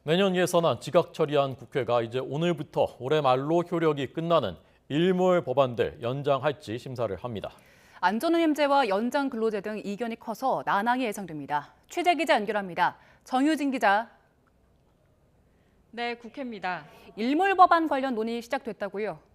내년 예산안 지각 처리한 국회가 이제 오늘부터 올해 말로 효력이 끝나는 일몰 법안들 연장할지 심사를 합니다. 안전운임제와 연장 근로제 등 이견이 커서 난항이 예상됩니다. 취재 기자 연결합니다. 정유진 기자. 네, 국회입니다. 일몰 법안 관련 논의 시작됐다고요?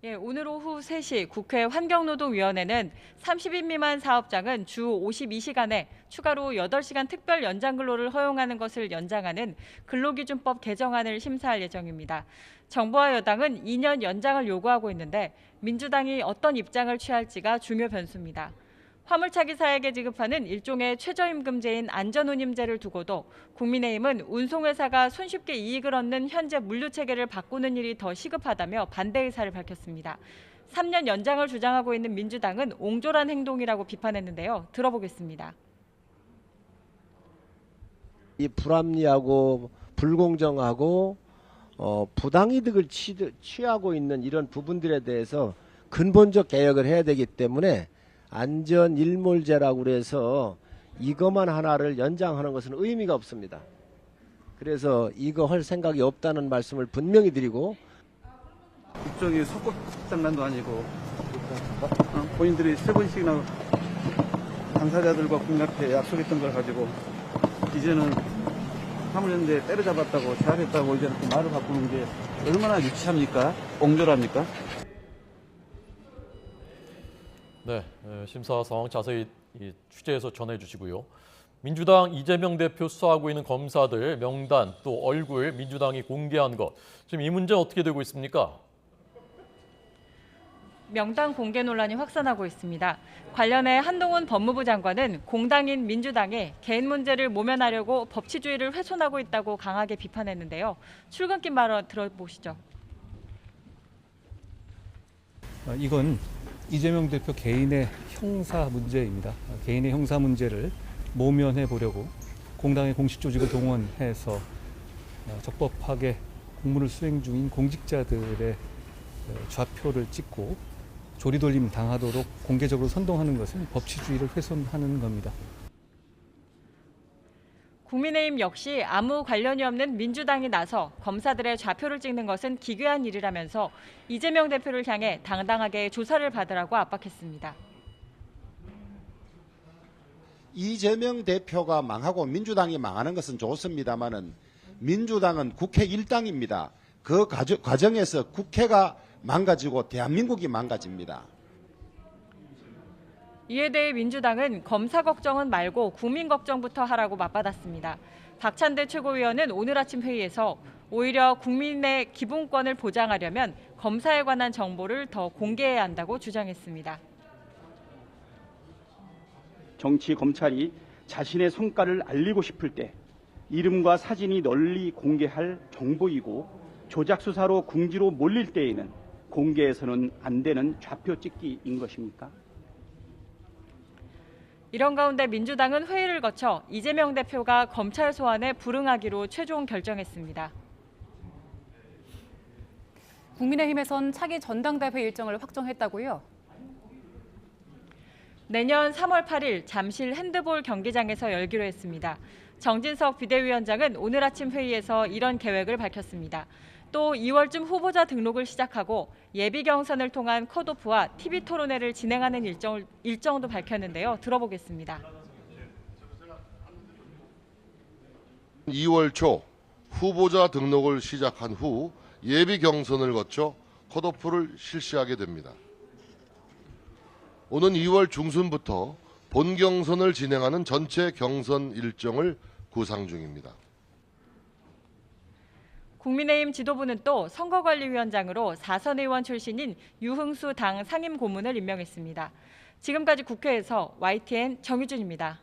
예, 오늘 오후 3시 국회 환경노동위원회는 30인 미만 사업장은 주 52시간에 추가로 8시간 특별 연장 근로를 허용하는 것을 연장하는 근로기준법 개정안을 심사할 예정입니다. 정부와 여당은 2년 연장을 요구하고 있는데 민주당이 어떤 입장을 취할지가 중요 변수입니다. 화물차 기사에게 지급하는 일종의 최저임금제인 안전운임제를 두고도 국민의힘은 운송회사가 손쉽게 이익을 얻는 현재 물류체계를 바꾸는 일이 더 시급하다며 반대 의사를 밝혔습니다. 3년 연장을 주장하고 있는 민주당은 옹졸한 행동이라고 비판했는데요. 들어보겠습니다. 이 불합리하고 불공정하고 부당이득을 취하고 있는 이런 부분들에 대해서 근본적 개혁을 해야 되기 때문에 안전일몰제라고 그래서 이것만 하나를 연장하는 것은 의미가 없습니다. 그래서 이거 할 생각이 없다는 말씀을 분명히 드리고, 국정이 속국장난도 아니고 본인들이 3번씩이나 당사자들과 국민한테 약속했던 걸 가지고 이제는 화물연대 때려잡았다고 제압했다고 이제 이렇게 말을 바꾸는 게 얼마나 유치합니까? 옹졸합니까? 네, 심사 상황 자세히 취재해서 전해주시고요. 민주당 이재명 대표 수사하고 있는 검사들 명단 또 얼굴 민주당이 공개한 것, 지금 이 문제 어떻게 되고 있습니까? 명단 공개 논란이 확산하고 있습니다. 관련해 한동훈 법무부 장관은 공당인 민주당에 개인 문제를 모면하려고 법치주의를 훼손하고 있다고 강하게 비판했는데요. 출근길 발언 들어보시죠. 이건 이재명 대표 개인의 형사 문제입니다. 개인의 형사 문제를 모면해 보려고 공당의 공식 조직을 동원해서 적법하게 공무를 수행 중인 공직자들의 좌표를 찍고 조리돌림 당하도록 공개적으로 선동하는 것은 법치주의를 훼손하는 겁니다. 국민의힘 역시 아무 관련이 없는 민주당이 나서 검사들의 좌표를 찍는 것은 기괴한 일이라면서 이재명 대표를 향해 당당하게 조사를 받으라고 압박했습니다. 이재명 대표가 망하고 민주당이 망하는 것은 좋습니다만은 민주당은 국회 일당입니다. 그 과정에서 국회가 망가지고 대한민국이 망가집니다. 이에 대해 민주당은 검사 걱정은 말고 국민 걱정부터 하라고 맞받았습니다. 박찬대 최고위원은 오늘 아침 회의에서 오히려 국민의 기본권을 보장하려면 검사에 관한 정보를 더 공개해야 한다고 주장했습니다. 정치 검찰이 자신의 성과를 알리고 싶을 때 이름과 사진이 널리 공개할 정보이고 조작 수사로 궁지로 몰릴 때에는 공개해서는 안 되는 좌표 찍기인 것입니까? 이런 가운데 민주당은 회의를 거쳐 이재명 대표가 검찰 소환에 불응하기로 최종 결정했습니다. 국민의힘에선 차기 전당대회 일정을 확정했다고요? 내년 3월 8일 잠실 핸드볼 경기장에서 열기로 했습니다. 정진석 비대위원장은 오늘 아침 회의에서 이런 계획을 밝혔습니다. 또 2월쯤 후보자 등록을 시작하고 예비 경선을 통한 컷오프와 TV 토론회를 진행하는 일정도 밝혔는데요. 들어보겠습니다. 2월 초 후보자 등록을 시작한 후 예비 경선을 거쳐 컷오프를 실시하게 됩니다. 오는 2월 중순부터 본 경선을 진행하는 전체 경선 일정을 구상 중입니다. 국민의힘 지도부는 또 선거관리위원장으로 4선 의원 출신인 유흥수 당 상임고문을 임명했습니다. 지금까지 국회에서 YTN 정유진입니다.